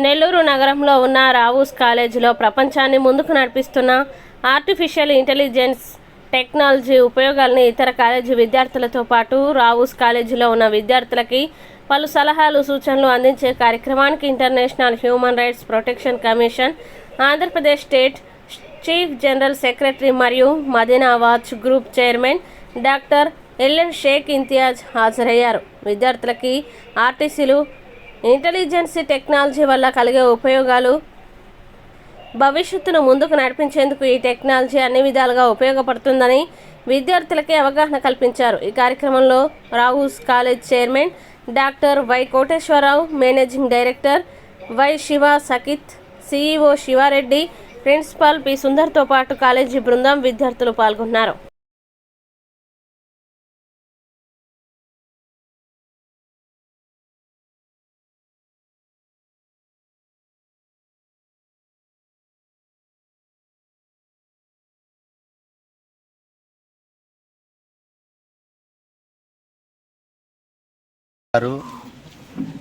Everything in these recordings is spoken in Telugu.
నెల్లూరు నగరంలో ఉన్న రావూస్ కాలేజీలో ప్రపంచాన్ని ముందుకు నడిపిస్తున్న ఆర్టిఫిషియల్ ఇంటెలిజెన్స్ టెక్నాలజీ ఉపయోగాలను ఇతర కాలేజీ విద్యార్థులతో పాటు రావూస్ కాలేజీలో ఉన్న విద్యార్థులకి పలు సలహాలు సూచనలు అందించే కార్యక్రమానికి international human rights protection commission Andhra Pradesh state chief general secretary మరియు Madina watch group chairman doctor LN Sheikh Imtiaz హాజరయ్యారు. విద్యార్థులకి ఆర్టీసీలు ఇంటెలిజెన్స్ టెక్నాలజీ వల్ల కలిగే ఉపయోగాలు, భవిష్యత్తును ముందుకు నడిపించేందుకు ఈ టెక్నాలజీ అన్ని విధాలుగా ఉపయోగపడుతుందని విద్యార్థులకి అవగాహన కల్పించారు. ఈ కార్యక్రమంలో Rao's college chairman doctor Y Koteswararao, managing director Y Siva Sakith, CEO Sivareddy, principal P సుందర్తో పాటు కాలేజీ బృందం, విద్యార్థులు పాల్గొన్నారు.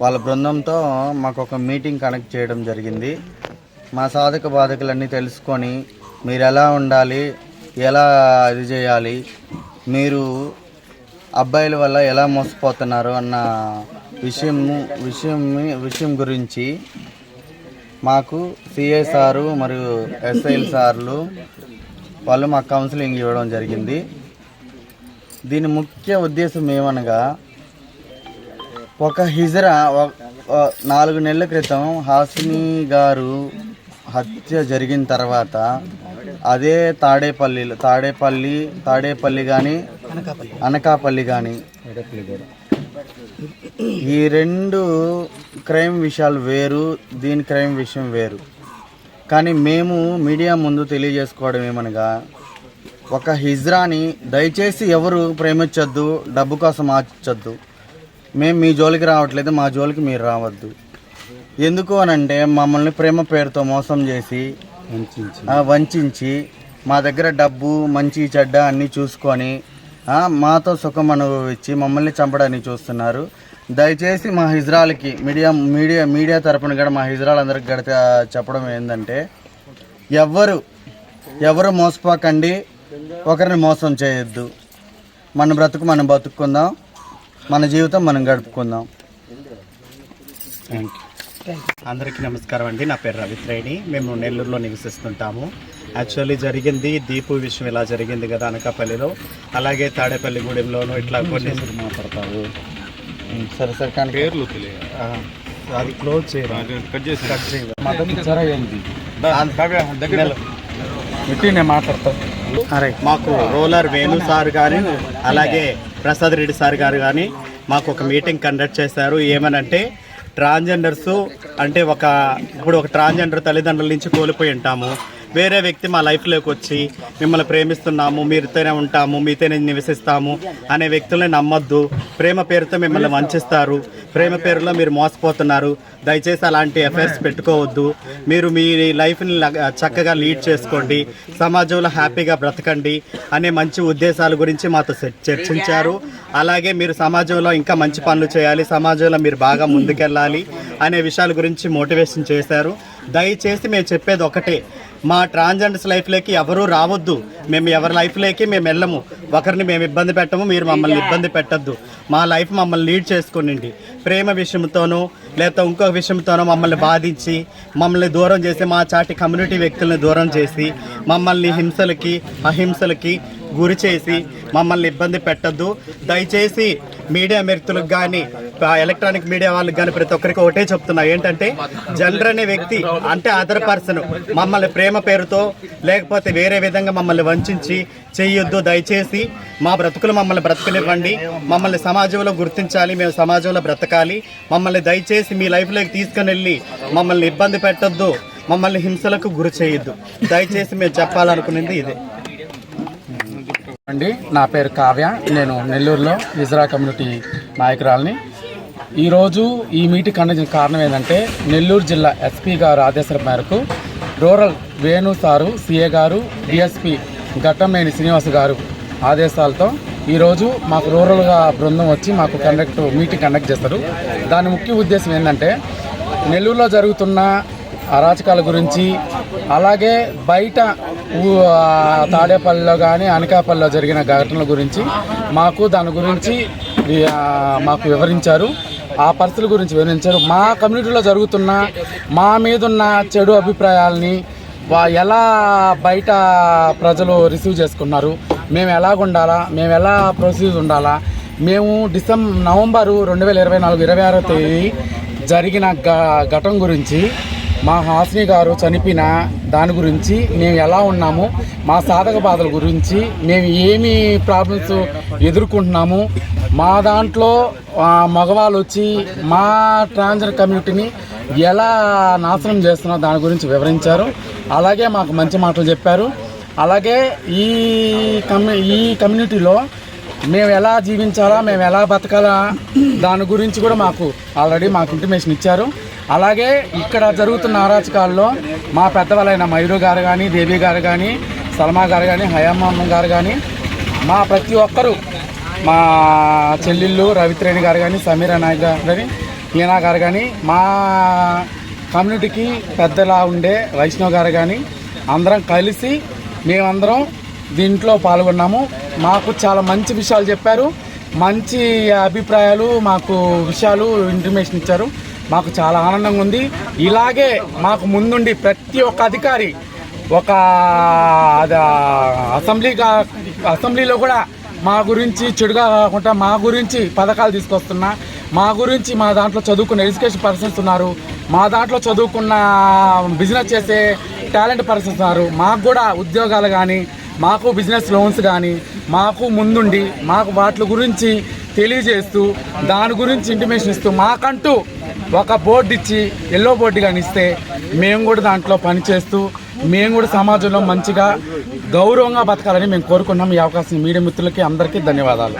వాళ్ళ బృందంతో మాకు ఒక మీటింగ్ కనెక్ట్ చేయడం జరిగింది. మా సాధక బాధకులన్నీ తెలుసుకొని మీరు ఎలా ఉండాలి, ఎలా ఇది చేయాలి, మీరు అబ్బాయిల వల్ల ఎలా మోసపోతున్నారు అన్న విషయం గురించి మాకు సిఐ సారు మరియు ఎస్ఐఎల్ సార్లు వాళ్ళు మాకు కౌన్సిలింగ్ ఇవ్వడం జరిగింది. దీని ముఖ్య ఉద్దేశం ఏమనగా, ఒక హిజ్రా 4 నెలల క్రితం హాసిని గారు హత్య జరిగిన తర్వాత అదే తాడేపల్లి కానీ అనకాపల్లి కానీ ఈ 2 క్రైమ్ విషయాలు వేరు, దీని క్రైమ్ విషయం వేరు. కానీ మేము మీడియా ముందు తెలియజేసుకోవడం ఏమనగా, ఒక హిజ్రాని దయచేసి ఎవరు ప్రేమించొద్దు, డబ్బు కోసం ఆశించొద్దు. మేము మీ జోలికి రావట్లేదు, మా జోలికి మీరు రావద్దు. ఎందుకు అనంటే మమ్మల్ని ప్రేమ పేరుతో మోసం చేసి వంచి మా దగ్గర డబ్బు, మంచి చెడ్డ అన్నీ చూసుకొని మాతో సుఖం అనుభవించి మమ్మల్ని చంపడానికి చూస్తున్నారు. దయచేసి మా హిజ్రాలకి మీడియా తరపున కూడా మా హిజ్రాలందరికీ గడితే చెప్పడం ఏంటంటే, ఎవరు మోసపోకండి, ఒకరిని మోసం చేయొద్దు. మన బ్రతుకు మనం బతుక్కుందాం, మన జీవితం మనం గడుపుకుందాం. Thank you. అందరికీ నమస్కారం అండి. నా పేరు రవిత్రేణి. మేము నెల్లూరులో నివసిస్తుంటాము. యాక్చువల్లీ జరిగింది దీపు విషయం ఇలా జరిగింది కదా అనకాపల్లిలో, అలాగే తాడేపల్లిగూడెంలోనూ ఇట్లా కొన్ని మాట్లాడతారు. సరే సరే కానీ పేర్లు అది క్లోజ్ చేయాలి. మాకు రోలర్ వేణు సార్ కానీ అలాగే ప్రసాద్ రెడ్డి సార్ గారు కానీ మాకు ఒక మీటింగ్ కండక్ట్ చేశారు. ఏమనంటే, ట్రాన్స్జెండర్స్ అంటే ఇప్పుడు ఒక ట్రాన్స్జెండర్ తల్లిదండ్రుల నుంచి కోల్పోయి ఉంటాము. వేరే వ్యక్తి మా లైఫ్లోకి వచ్చి మిమ్మల్ని ప్రేమిస్తున్నాము, మీతోనే ఉంటాము, మీతోనే నివసిస్తాము అనే వ్యక్తుల్ని నమ్మొద్దు. ప్రేమ పేరుతో మిమ్మల్ని వంచిస్తారు, ప్రేమ పేరులో మీరు మోసపోతున్నారు. దయచేసి అలాంటి అఫైర్స్ పెట్టుకోవద్దు. మీరు మీ లైఫ్ని చక్కగా లీడ్ చేసుకోండి, సమాజంలో హ్యాపీగా బ్రతకండి అనే మంచి ఉద్దేశాల గురించి మాతో చర్చించారు. అలాగే మీరు సమాజంలో ఇంకా మంచి పనులు చేయాలి, సమాజంలో మీరు బాగా ముందుకెళ్ళాలి అనే విషయాల గురించి మోటివేషన్ చేశారు. దయచేసి మేము చెప్పేది ఒకటే, మా ట్రాన్స్జెండర్స్ లైఫ్లోకి ఎవరూ రావద్దు. మేము ఎవరి లైఫ్లోకి మేము వెళ్ళము, ఒకరిని మేము ఇబ్బంది పెట్టము, మీరు మమ్మల్ని ఇబ్బంది పెట్టద్దు. మా లైఫ్ మమ్మల్ని లీడ్ చేసుకునండి. ప్రేమ విషయంతోనో లేకపోతే ఇంకొక విషయంతోనో మమ్మల్ని బాధించి మమ్మల్ని దూరం చేసి, మా చాటి కమ్యూనిటీ వ్యక్తులను దూరం చేసి మమ్మల్ని హింసలకి అహింసలకి గురి చేసి మమ్మల్ని ఇబ్బంది పెట్టద్దు. దయచేసి మీడియా వ్యక్తులకు కానీ ఎలక్ట్రానిక్ మీడియా వాళ్ళకి కానీ ప్రతి ఒక్కరికి ఒకటే చెప్తున్నా, ఏంటంటే జెండర్ అనే వ్యక్తి అంటే అదర్ పర్సన్ మమ్మల్ని ప్రేమ పేరుతో లేకపోతే వేరే విధంగా మమ్మల్ని వంచి చెయ్యొద్దు. దయచేసి మా బ్రతుకులు మమ్మల్ని బ్రతకనివ్వండి, మమ్మల్ని సమాజంలో గుర్తించాలి, మేము సమాజంలో బ్రతకాలి. మమ్మల్ని దయచేసి మీ లైఫ్లోకి తీసుకుని వెళ్ళి మమ్మల్ని ఇబ్బంది పెట్టొద్దు, మమ్మల్ని హింసలకు గురి చేయొద్దు. దయచేసి మేము చెప్పాలనుకునేది ఇదే అండి. నా పేరు కావ్య, నేను నెల్లూరులో హిజ్రా కమ్యూనిటీ నాయకురాలని. ఈరోజు ఈ మీటింగ్ కండక్ట్ కారణం ఏంటంటే, నెల్లూరు జిల్లా ఎస్పీ గారు ఆదేశాల మేరకు రూరల్ వేణు సారు, సిఏ గారు, డిఎస్పీ ఘట్టంనేని శ్రీనివాస్ గారు ఆదేశాలతో ఈరోజు మాకు రూరల్గా బృందం వచ్చి మాకు మీటింగ్ కండక్ట్ చేస్తారు. దాని ముఖ్య ఉద్దేశం ఏంటంటే, నెల్లూరులో జరుగుతున్న అరాచకాల గురించి, అలాగే బయట తాడేపల్లిలో కానీ అనకాపల్లిలో జరిగిన ఘటనల గురించి దాని గురించి మాకు వివరించారు. ఆ పరిస్థితుల గురించి వివరించారు. మా కమ్యూనిటీలో జరుగుతున్న మా మీదున్న చెడు అభిప్రాయాలని ఎలా బయట ప్రజలు రిసీవ్ చేసుకున్నారు, మేము ఎలాగుండాలా, మేము ఎలా ప్రొసీజ్ ఉండాలా, మేము నవంబరు 2024 26వ తేదీ జరిగిన ఘటన గురించి, మా హాసిని గారు చనిపోయిన దాని గురించి, మేము ఎలా ఉన్నాము, మా సాధక బాధల గురించి, మేము ఏమి ప్రాబ్లమ్స్ ఎదుర్కొంటున్నాము, మా దాంట్లో మగవాళ్ళు వచ్చి మా ట్రాన్స్జెండర్ కమ్యూనిటీని ఎలా నాశనం చేస్తున్నారో దాని గురించి వివరించారు. అలాగే మాకు మంచి మాటలు చెప్పారు. అలాగే ఈ కమ్యూనిటీలో మేము ఎలా జీవించాలా, మేము ఎలా బతకాలా దాని గురించి కూడా ఆల్రెడీ మాకు ఇంటిమేషన్ ఇచ్చారు. అలాగే ఇక్కడ జరుగుతున్న అరాచకాల్లో మా పెద్దవాళ్ళైన మయూరు గారు కానీ, దేవి గారు కానీ, సల్మా గారు కానీ, హయామమ్మ గారు కానీ, మా ప్రతి ఒక్కరూ, మా చెల్లెళ్ళు రవిత్రేణి గారు కానీ, సమీరా నాయక్ గారు కానీ, హీనా గారు కానీ, మా కమ్యూనిటీకి పెద్దలా ఉండే వైష్ణవ్ గారు కానీ, అందరం కలిసి మేమందరం దీంట్లో పాల్గొన్నాము. మాకు చాలా మంచి విషయాలు చెప్పారు, మంచి అభిప్రాయాలు, విషయాలు ఇంటిమేషన్ ఇచ్చారు. మాకు చాలా ఆనందంగా ఉంది. ఇలాగే మాకు ముందుండి ప్రతి ఒక్క అధికారి అసెంబ్లీలో కూడా మా గురించి చెడుగా కాకుండా మా గురించి పథకాలు తీసుకొస్తున్నా, మా గురించి మా దాంట్లో చదువుకున్న ఎడ్యుకేషన్ పర్సన్స్ ఉన్నారు, మా దాంట్లో చదువుకున్న బిజినెస్ చేసే టాలెంట్ పర్సన్స్ ఉన్నారు, మాకు కూడా ఉద్యోగాలు కానీ, మాకు బిజినెస్ లోన్స్ కానీ, మాకు ముందుండి వాటి గురించి తెలియజేస్తూ దాని గురించి ఇంటిమేషన్ ఇస్తూ మాకంటూ ఒక బోర్డు ఇచ్చి ఎల్లో బోర్డు కానీ ఇస్తే మేము కూడా దాంట్లో పనిచేస్తూ మేము కూడా సమాజంలో మంచిగా గౌరవంగా బతకాలని మేము కోరుకున్నాం. ఈ అవకాశం మీడియా మిత్రులకి అందరికీ ధన్యవాదాలు.